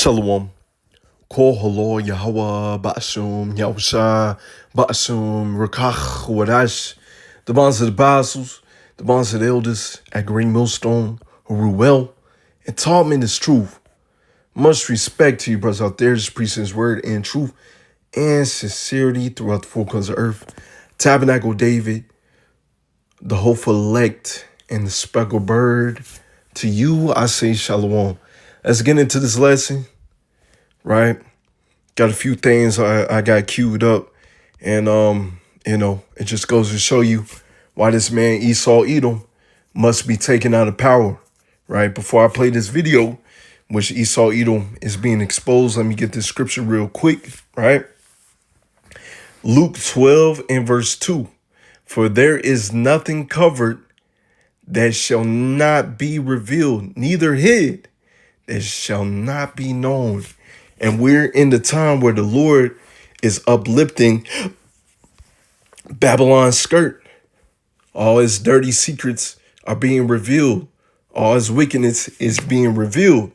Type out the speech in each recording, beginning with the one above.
Shalom. Kol halo Yahweh Ba'ashum Yahusha Ba'ashum Rakach Wadash. The bonds of the apostles, the bonds of the elders at Green Millstone, who rule well and taught me this truth. Much respect to you, brothers out there, just preaching his word in truth and sincerity throughout the four corners of earth. Tabernacle David, the hopeful elect, and the speckled bird. To you, I say shalom. Let's get into this lesson, right? Got a few things I got queued up, and it just goes to show you why this man Esau Edom must be taken out of power, right? Before I play this video, which Esau Edom is being exposed, let me get this scripture real quick, right? Luke 12 and verse 2. For there is nothing covered that shall not be revealed, neither hid that shall not be known. And we're in the time where the Lord is uplifting Babylon's skirt. All his dirty secrets are being revealed. All his wickedness is being revealed.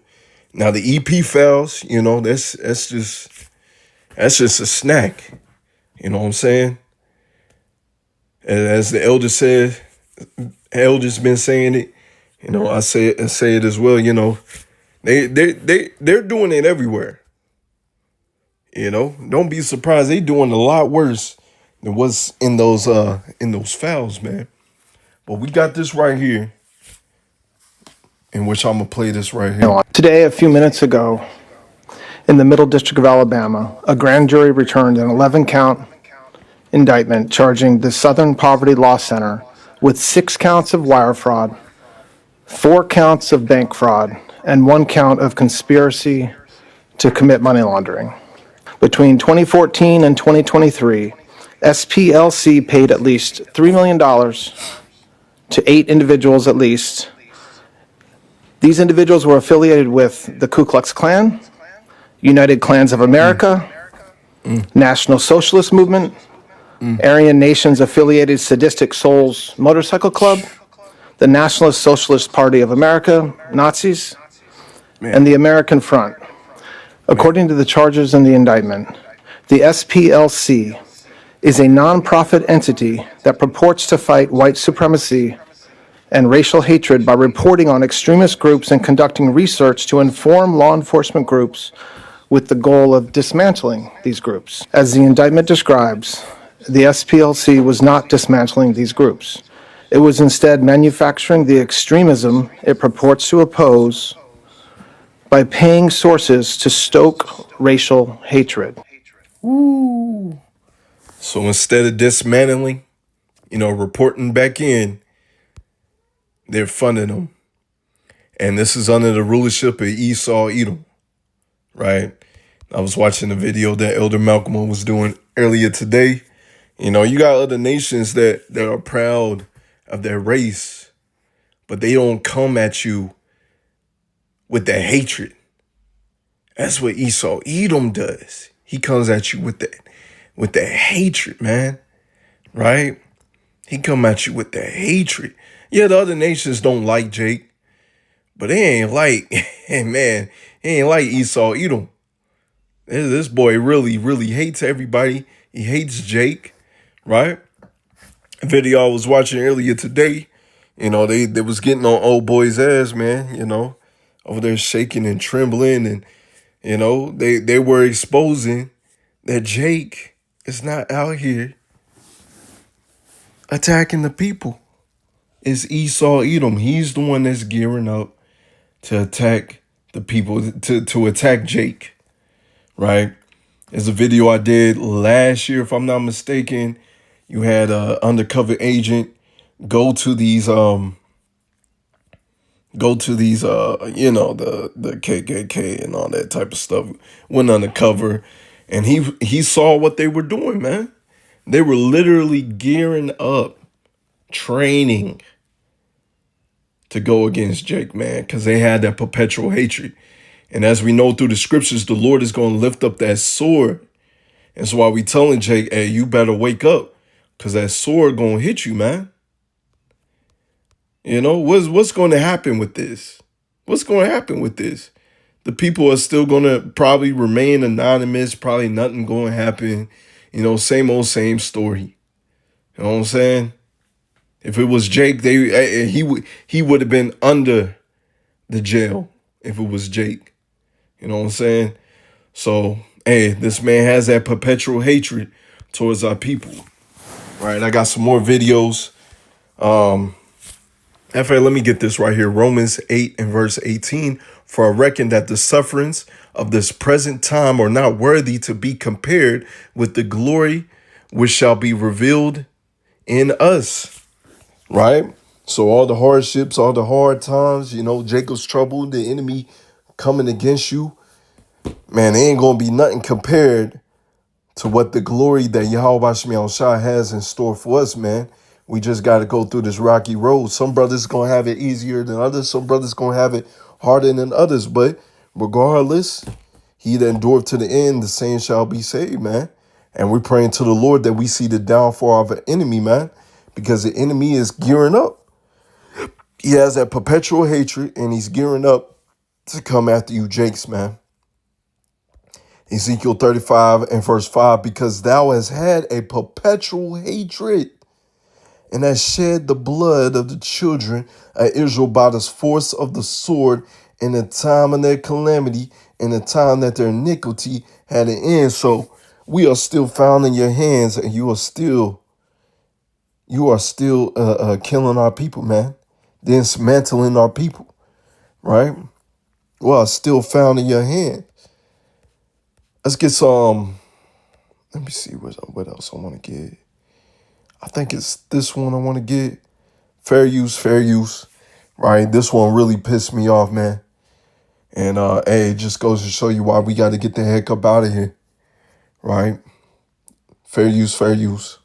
Now the EP files, that's just a snack. You know what I'm saying? As the elder said, elders been saying it. I say it as well. They're doing it everywhere. Don't be surprised. They doing a lot worse than what's in those files, man. But we got this right here, in which I'm gonna play this right here. Today, a few minutes ago, in the Middle District of Alabama, a grand jury returned an 11-count indictment charging the Southern Poverty Law Center with 6 counts of wire fraud, 4 counts of bank fraud, and 1 count of conspiracy to commit money laundering. Between 2014 and 2023, SPLC paid at least $3 million to 8 individuals at least. These individuals were affiliated with the Ku Klux Klan, United Klans of America, National Socialist Movement, Aryan Nations Affiliated Sadistic Souls Motorcycle Club, the Nationalist Socialist Party of America, Nazis, and the American Front. According to the charges in the indictment, the SPLC is a nonprofit entity that purports to fight white supremacy and racial hatred by reporting on extremist groups and conducting research to inform law enforcement groups with the goal of dismantling these groups. As the indictment describes, the SPLC was not dismantling these groups. It was instead manufacturing the extremism it purports to oppose by paying sources to stoke racial hatred. Ooh. So instead of dismantling, reporting back in, they're funding them. And this is under the rulership of Esau Edom, right? I was watching the video that Elder Malcolm was doing earlier today. You got other nations that are proud of their race, but they don't come at you with that hatred. That's what Esau Edom does. He comes at you with that hatred, man. Right? He come at you with that hatred. Yeah, the other nations don't like Jake, but they ain't like, man, he ain't like Esau Edom. This boy really, really hates everybody. He hates Jake, right? A video I was watching earlier today, they was getting on old boy's ass, man, over there shaking and trembling, and they were exposing that Jake is not out here attacking the people. It's Esau Edom. He's the one that's gearing up to attack the people, to attack Jake, right? There's a video I did last year, if I'm not mistaken. You had an undercover agent go to these the KKK and all that type of stuff. Went undercover, and he saw what they were doing, man. They were literally gearing up, training to go against Jake, man, because they had that perpetual hatred. And as we know through the scriptures, the Lord is going to lift up that sword. And so while we telling Jake, hey, you better wake up, because that sword going to hit you, man. What's going to happen with this? What's going to happen with this? The people are still gonna probably remain anonymous. Probably nothing going to happen. You know, same old same story. You know what I'm saying? If it was Jake, he would have been under the jail if it was Jake. You know what I'm saying? So, hey, this man has that perpetual hatred towards our people. Right? I got some more videos. In fact, let me get this right here. Romans 8 and verse 18. For I reckon that the sufferings of this present time are not worthy to be compared with the glory which shall be revealed in us. Right? So all the hardships, all the hard times, you know, Jacob's trouble, the enemy coming against you, man, it ain't going to be nothing compared to what the glory that Yahweh Shai has in store for us, man. We just got to go through this rocky road. Some brothers going to have it easier than others. Some brothers going to have it harder than others. But regardless, he that endureth to the end, the same shall be saved, man. And we're praying to the Lord that we see the downfall of an enemy, man, because the enemy is gearing up. He has that perpetual hatred, and he's gearing up to come after you, Jakes, man. Ezekiel 35 and verse 5, because thou hast had a perpetual hatred and hast shed the blood of the children of Israel by the force of the sword in the time of their calamity, in the time that their iniquity had an end. So we are still found in your hands, and you are still killing our people, man. Dismantling our people, right? We are still found in your hand. Let's get some. Let me see what else I want to get. I think it's this one I want to get. Fair use. Right? This one really pissed me off, man. And hey, it just goes to show you why we got to get the heck up out of here. Right? Fair use.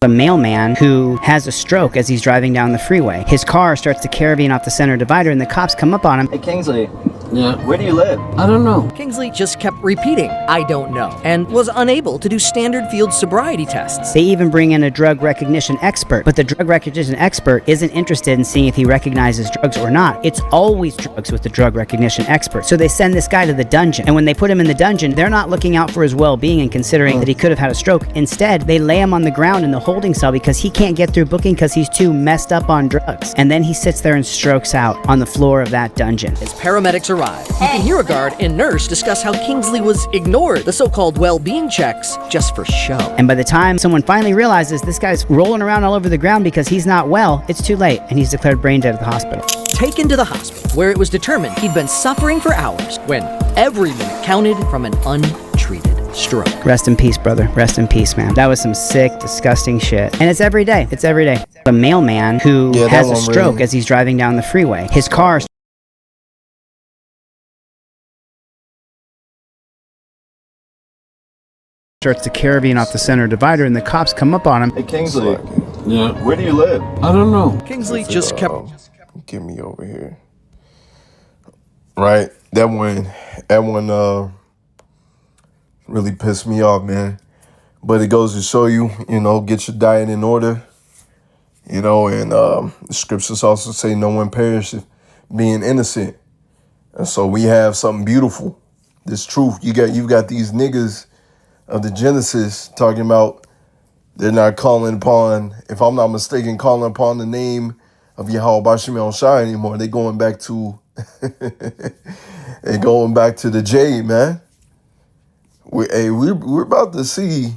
A mailman who has a stroke as he's driving down the freeway. His car starts to carabine off the center divider, and the cops come up on him. Hey, Kingsley. Yeah. Where do you live? I don't know. Kingsley just kept repeating, "I don't know," and was unable to do standard field sobriety tests. They even bring in a drug recognition expert, but the drug recognition expert isn't interested in seeing if he recognizes drugs or not. It's always drugs with the drug recognition expert. So they send this guy to the dungeon, and when they put him in the dungeon, they're not looking out for his well-being and considering that he could have had a stroke. Instead, they lay him on the ground in the holding cell because he can't get through booking because he's too messed up on drugs. And then he sits there and strokes out on the floor of that dungeon. As paramedics arrive, you can hear a guard and nurse discuss how Kingsley was ignored the so-called well-being checks just for show. And by the time someone finally realizes this guy's rolling around all over the ground because he's not well, it's too late, and he's declared brain dead at the hospital. Taken to the hospital, where it was determined he'd been suffering for hours when every minute counted from an untreated stroke. Rest in peace, brother. Rest in peace, man. That was some sick, disgusting shit. And it's every day. It's every day. A mailman who has a stroke as he's driving down the freeway. His car starts to carabine off the center divider, and the cops come up on him. Hey, Kingsley. Yeah. Where do you live? I don't know. Kingsley just kept... Get me over here. Right? That one really pissed me off, man. But it goes to show you, get your diet in order. And the scriptures also say no one perisheth, being innocent. And so we have something beautiful. This truth. You've got these niggas of the Genesis talking about they're not calling upon, if I'm not mistaken, calling upon the name of Yahweh Bashim Shai anymore. They're going back to the J, man. We're about to see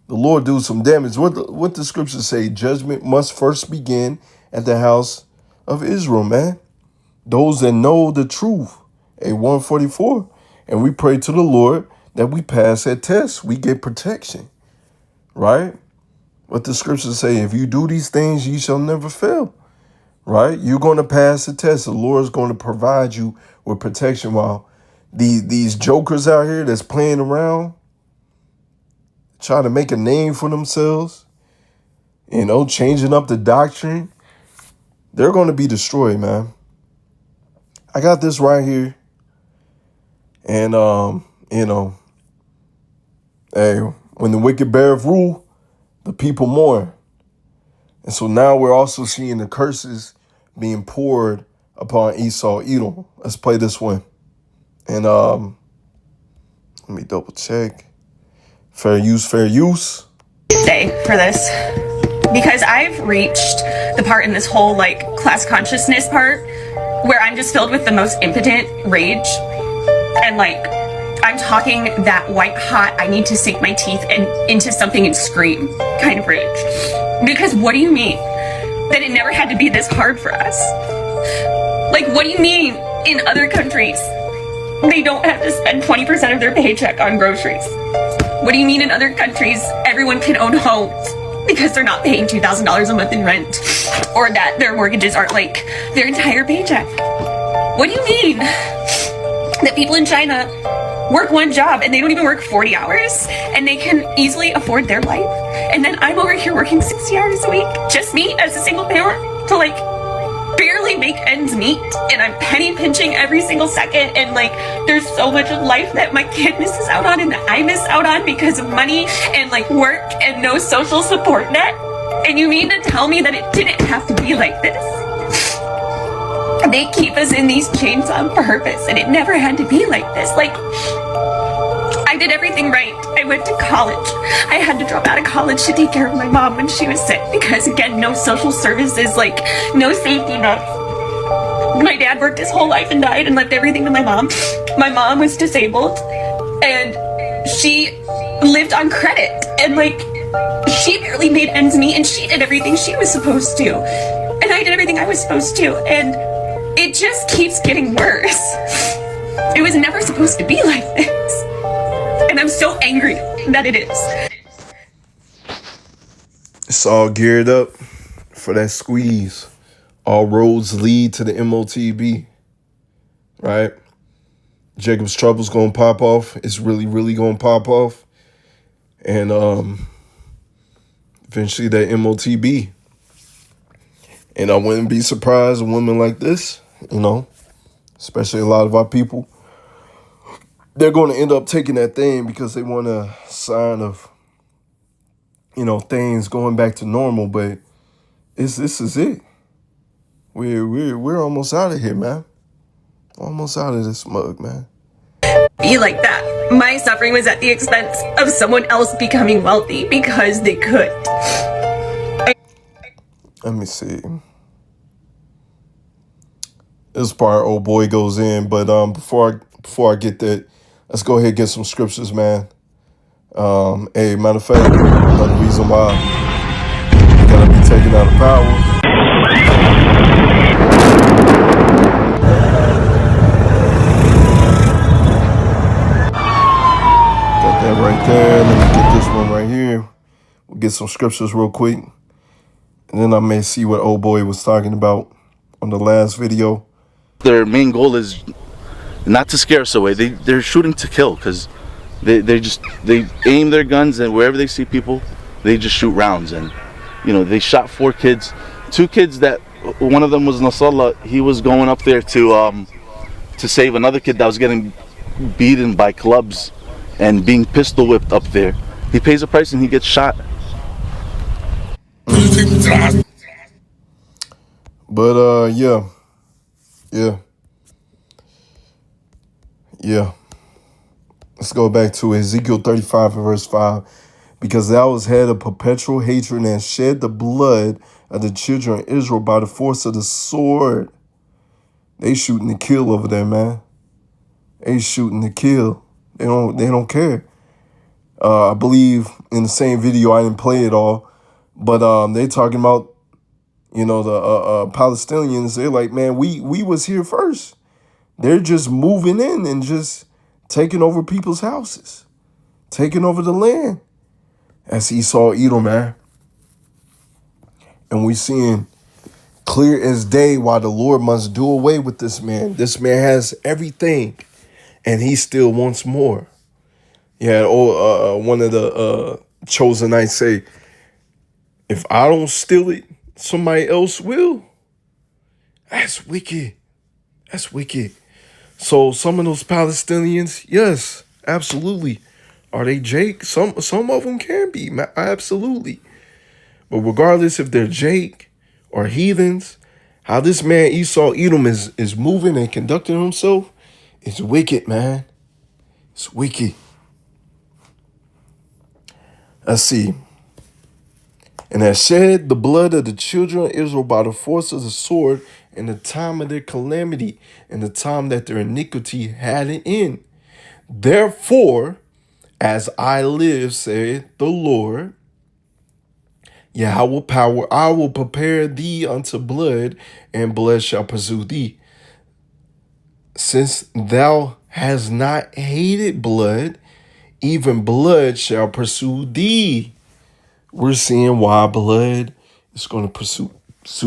the Lord do some damage. What the scriptures say, judgment must first begin at the house of Israel, man. Those that know the truth. 144. And we pray to the Lord that we pass that test. We get protection. Right? What the scriptures say, if you do these things, you shall never fail. Right? You're going to pass the test. The Lord is going to provide you with protection while these jokers out here that's playing around, trying to make a name for themselves, changing up the doctrine, they're going to be destroyed, man. I got this right here. And, hey, when the wicked beareth rule, the people mourn. And so now we're also seeing the curses being poured upon Esau, Edom. Let's play this one. And let me double check. Fair use, fair use. Day for this because I've reached the part in this whole like class consciousness part where I'm just filled with the most impotent rage and like I'm talking that white hot I need to sink my teeth into something and scream kind of rage. Because what do you mean that it never had to be this hard for us? Like, what do you mean in other countries they don't have to spend 20% of their paycheck on groceries? What do you mean in other countries everyone can own homes because they're not paying $2,000 a month in rent, or that their mortgages aren't like their entire paycheck? What do you mean that people in China work one job and they don't even work 40 hours and they can easily afford their life? And then I'm over here working 60 hours a week, just me as a single parent, to like barely make ends meet, and I'm penny pinching every single second, and like there's so much of life that my kid misses out on and that I miss out on because of money and like work and no social support net. And you mean to tell me that it didn't have to be like this? They keep us in these chains on purpose, and it never had to be like this. Like, I did everything right. I went to college. I had to drop out of college to take care of my mom when she was sick because, again, no social services, like, no safety net. My dad worked his whole life and died and left everything to my mom. My mom was disabled, and she lived on credit, and, like, she barely made ends meet, and she did everything she was supposed to. And I did everything I was supposed to, and it just keeps getting worse. It was never supposed to be like this. And I'm so angry that it is. It's all geared up for that squeeze. All roads lead to the MOTB, right? Jacob's Trouble's gonna pop off. It's really, really gonna pop off. And eventually that MOTB. And I wouldn't be surprised a woman like this, you know, especially a lot of our people, they're going to end up taking that thing because they want a sign of, you know, things going back to normal. But this is it. We're almost out of here, man. Almost out of this mug, man. Be like that. My suffering was at the expense of someone else becoming wealthy because they could. Let me see. This part, old boy goes in, but before I get that, let's go ahead and get some scriptures, man. Hey, matter of fact, another reason why we gotta be taken out of power. Got that right there. Let me get this one right here. We'll get some scriptures real quick, and then I may see what old boy was talking about on the last video. Their main goal is not to scare us away. They're shooting to kill because they aim their guns, and wherever they see people, they just shoot rounds. And you know, they shot 4 kids, 2 kids that one of them was Nasrallah. He was going up there to save another kid that was getting beaten by clubs and being pistol whipped up there. He pays a price and he gets shot. But yeah. Let's go back to Ezekiel 35 and verse 5. Because thou hast had a perpetual hatred and shed the blood of the children of Israel by the force of the sword. They shooting to kill over there, man. They shooting to kill. They don't care. I believe in the same video, I didn't play it all, but they talking about, you know, the Palestinians. They're like, man, we was here first. They're just moving in and just taking over people's houses, taking over the land. That's Esau, Edom, man. And we seeing clear as day why the Lord must do away with this man. This man has everything, and he still wants more. Yeah, one of the chosen knights say, if I don't steal it, somebody else will. That's wicked. That's wicked. So some of those Palestinians, yes, absolutely. Are they Jake? Some of them can be, absolutely. But regardless if they're Jake or heathens, how this man Esau Edom is moving and conducting himself It's wicked, man. It's wicked. Let's see. And has shed the blood of the children of Israel by the force of the sword in the time of their calamity, in the time that their iniquity had an end. Therefore, as I live, saith the Lord, Yahweh power, I will prepare thee unto blood, and blood shall pursue thee. Since thou hast not hated blood, even blood shall pursue thee. We're seeing why blood is going to pursue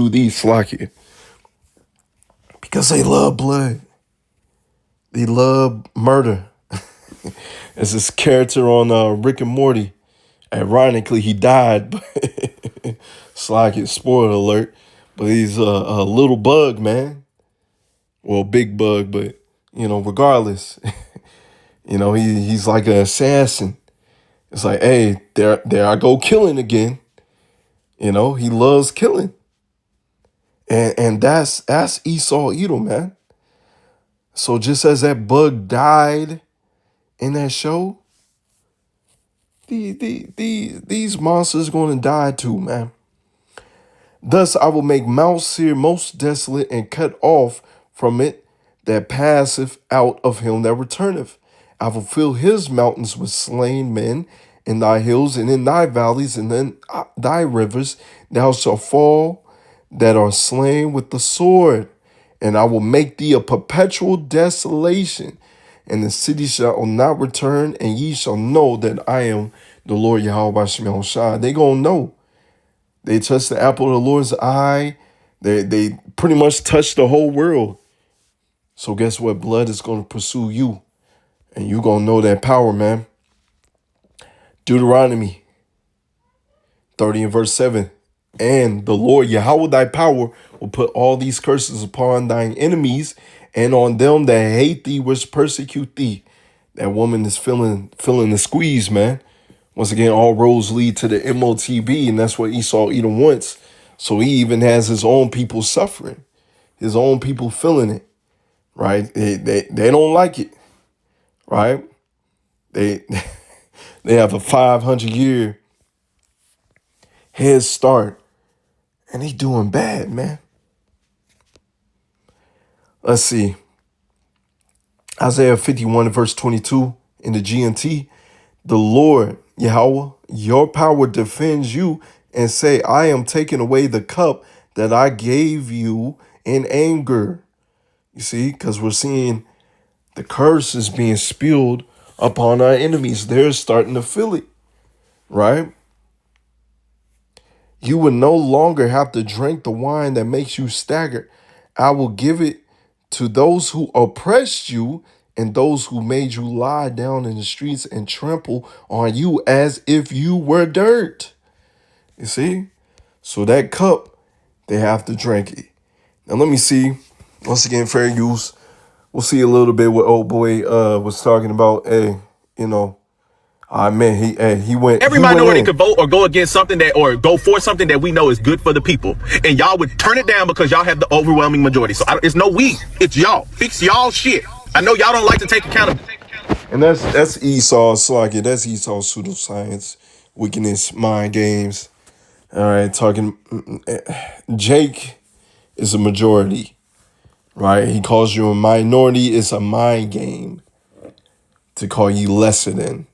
these Slacky. Because they love blood. They love murder. As this character on Rick and Morty. Ironically, he died. Slacky, spoiler alert. But he's a little bug, man. Well, big bug, but, regardless. He's like an assassin. It's like, hey, there I go killing again. He loves killing. And that's Esau Edom, man. So just as that bug died in that show, these monsters going to die too, man. Thus I will make Mount Seir most desolate and cut off from it that passeth out of him that returneth. I will fill his mountains with slain men, in thy hills and in thy valleys and in thy rivers thou shalt fall that are slain with the sword. And I will make thee a perpetual desolation, and the city shall not return, and ye shall know that I am the Lord Yahweh Shem Shai. They gonna know. They touched the apple of the Lord's eye. They pretty much touched the whole world. So guess what? Blood is gonna pursue you, and you gonna know that power, man. Deuteronomy 30 and verse 7. And the Lord Yahweh thy power will put all these curses upon thine enemies and on them that hate thee, which persecute thee. That woman is feeling the squeeze, man. Once again, all roads lead to the MOTB, and that's what Esau Edom wants. So he even has his own people suffering, his own people feeling it, right? They don't like it, right? They they have a 500-year head start, and they doing bad, man. Let's see. Isaiah 51 verse 22 in the GNT. The Lord, Yahweh, your power defends you and say, I am taking away the cup that I gave you in anger. You see, because we're seeing the curse is being spilled upon our enemies. They're starting to feel it, right? You will no longer have to drink the wine that makes you stagger. I will give it to those who oppressed you and those who made you lie down in the streets and trample on you as if you were dirt. You see? So that cup, they have to drink it. Now let me see. Once again, fair use. We'll see a little bit what old boy was talking about. Hey, I mean, he went. Every minority could vote or go against something or go for something that we know is good for the people, and y'all would turn it down because y'all have the overwhelming majority. So it's no we, it's y'all. Fix y'all shit. I know y'all don't like to take accountability. And that's Esau's Slacky. That's Esau's pseudoscience, wickedness, mind games. All right, talking. Jake is a majority, right? He calls you a minority. It's a mind game to call you lesser than.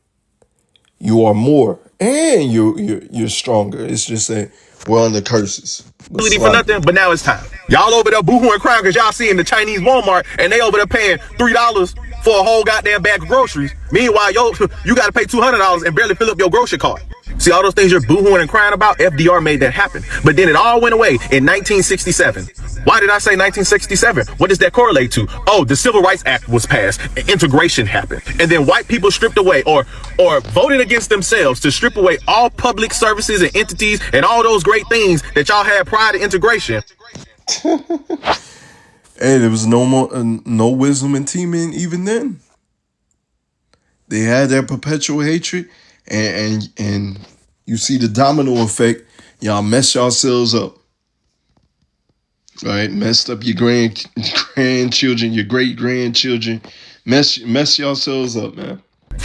You are more, and you're stronger. It's just that we're under curses. For nothing, but now it's time. Y'all over there boohooing crying because y'all seeing the Chinese Walmart and they over there paying $3 for a whole goddamn bag of groceries. Meanwhile, you got to pay $200 and barely fill up your grocery cart. See, all those things you're boohooing and crying about, FDR made that happen. But then it all went away in 1967. Why did I say 1967? What does that correlate to? Oh, the Civil Rights Act was passed. Integration happened. And then white people stripped away or voted against themselves to strip away all public services and entities and all those great things that y'all had prior to integration. Hey, there was no wisdom in teaming even then. They had that perpetual hatred, and you see the domino effect. Y'all mess yourselves up. right? Messed up your grandchildren, your great grandchildren. Mess yourselves up, man.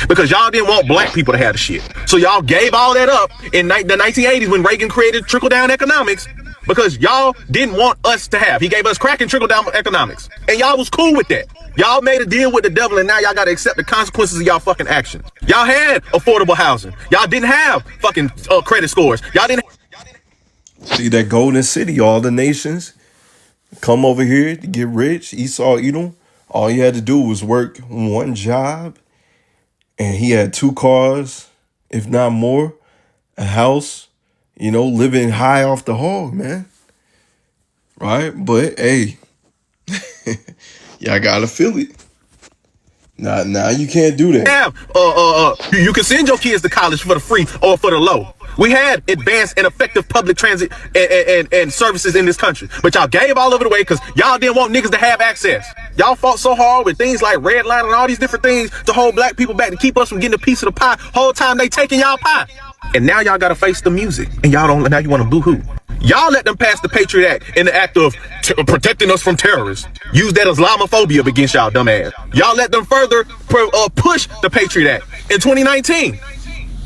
Because y'all didn't want black people to have the shit. So y'all gave all that up in the 1980s when Reagan created trickle-down economics because y'all didn't want us to have. He gave us crack and trickle-down economics. And y'all was cool with that. Y'all made a deal with the devil and now y'all got to accept the consequences of y'all fucking actions. Y'all had affordable housing. Y'all didn't have fucking credit scores. Y'all didn't. See that golden city, all the nations come over here to get rich. Esau, Edom. All you had to do was work one job. And he had 2 cars, if not more, a house, living high off the hog, man. Right? But hey, y'all gotta feel it. Now you can't do that. You can send your kids to college for the free or for the low. We had advanced and effective public transit and services in this country, but y'all gave all of it away because y'all didn't want niggas to have access. Y'all fought so hard with things like red line and all these different things to hold black people back to keep us from getting a piece of the pie. Whole time they taking y'all pie. And now y'all gotta face the music, and y'all don't. Now you want to boo-hoo. Y'all let them pass the Patriot Act in the act of protecting us from terrorists. Use that Islamophobia against y'all dumbass. Y'all let them further push the Patriot Act in 2019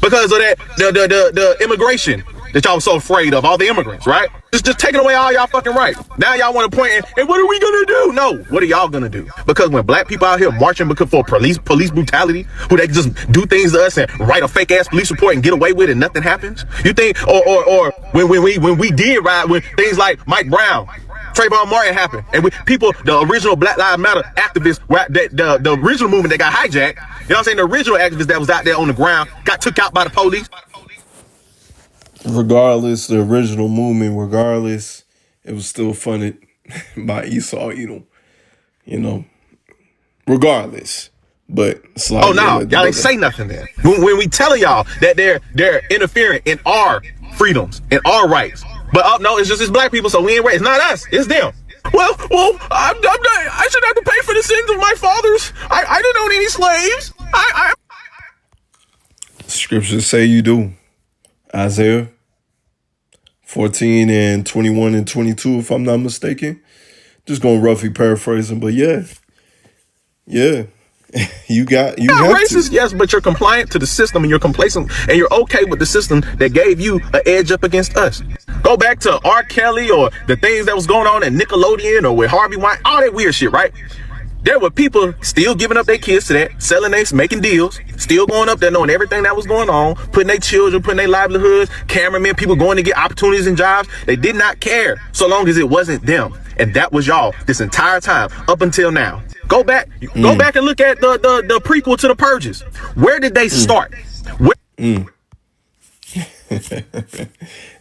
because of that the immigration that y'all was so afraid of, all the immigrants, right? It's just taking away all y'all fucking rights. Now y'all want to point in, and what are we gonna do? No, what are y'all gonna do? Because when black people out here marching because for police brutality, who they just do things to us and write a fake ass police report and get away with it and nothing happens? You think, or when we did ride when things like Mike Brown, Trayvon Martin happened, and the original Black Lives Matter activists, the original movement that got hijacked, you know what I'm saying? The original activists that was out there on the ground got took out by the police. Regardless, the original movement, it was still funded by Esau Edom, regardless. But it's like, oh no, y'all ain't say nothing there. When we telling y'all that they're interfering in our freedoms and our rights, but no, it's black people, so we ain't right. It's not us, it's them. Well, I'm not. I should have to pay for the sins of my fathers. I didn't own any slaves. Scriptures say you do. Isaiah 14 and 21 and 22, if I'm not mistaken. Just gonna roughly paraphrase them, but yeah. you have racist, to. yes, but you're compliant to the system and you're complacent and you're okay with the system that gave you an edge up against us. Go back to R. Kelly or the things that was going on at Nickelodeon or with Harvey Weinstein, all that weird shit, right? There were people still giving up their kids to that, selling they, making deals, still going up there knowing everything that was going on, putting their children, putting their livelihoods, cameramen, people going to get opportunities and jobs. They did not care so long as it wasn't them. And that was y'all this entire time up until now. Go back and look at the prequel to the Purges. Where did they start?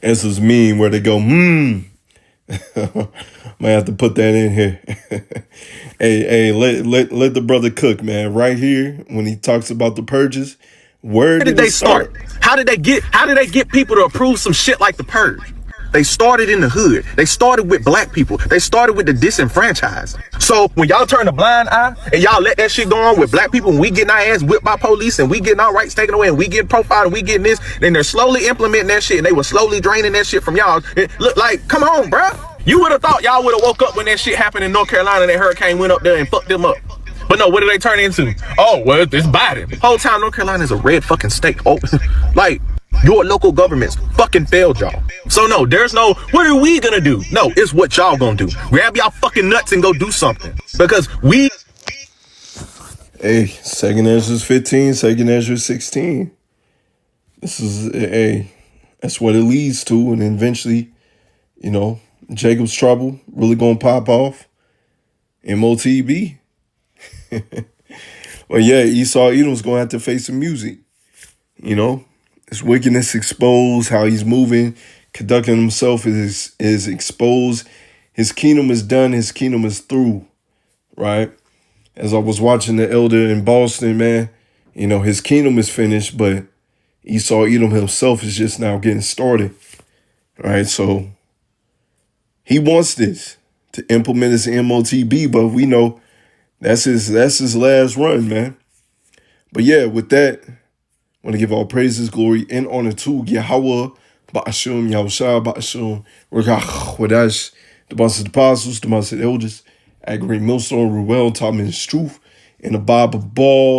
This was mean where they go, Might have to put that in here. hey, let the brother cook, man. Right here, when he talks about the purges, where did they start? How did they get people to approve some shit like the Purge? They started in the hood. They started with black people. They started with the disenfranchised. So when y'all turn a blind eye and y'all let that shit go on with black people and we getting our ass whipped by police and we getting our rights taken away and we getting profiled and we getting this, then they're slowly implementing that shit and they were slowly draining that shit from y'all. It look like, come on, bruh. You would have thought y'all would have woke up when that shit happened in North Carolina and that hurricane went up there and fucked them up. But no, what did they turn into? Oh, well, it's Biden. The whole time North Carolina is a red fucking state. Oh, like, your local governments fucking failed y'all. So no, there's no, what are we gonna do? No, it's what y'all gonna do. Grab y'all fucking nuts and go do something. Because we... Hey, 2nd Ezra 15, 2nd Ezra 16. This is, that's what it leads to. And eventually, Jacob's trouble really gonna pop off. MOTB. Well, yeah, Esau Edom's gonna have to face some music. His wickedness exposed, how he's moving, conducting himself is exposed. His kingdom is done. His kingdom is through, right? As I was watching the elder in Boston, man, his kingdom is finished, but Esau Edom himself is just now getting started, right? So he wants this to implement his MOTB, but we know that's his last run, man. But yeah, with that, I want to give all praises, glory, and honor to Yahweh, Ba'ashum, Yahushua, Ba'ashum, Rakach, Wadash, The bunch of the apostles, the bunch of the elders at Green Millstone, Ruel taught me his truth, and the Bible ball.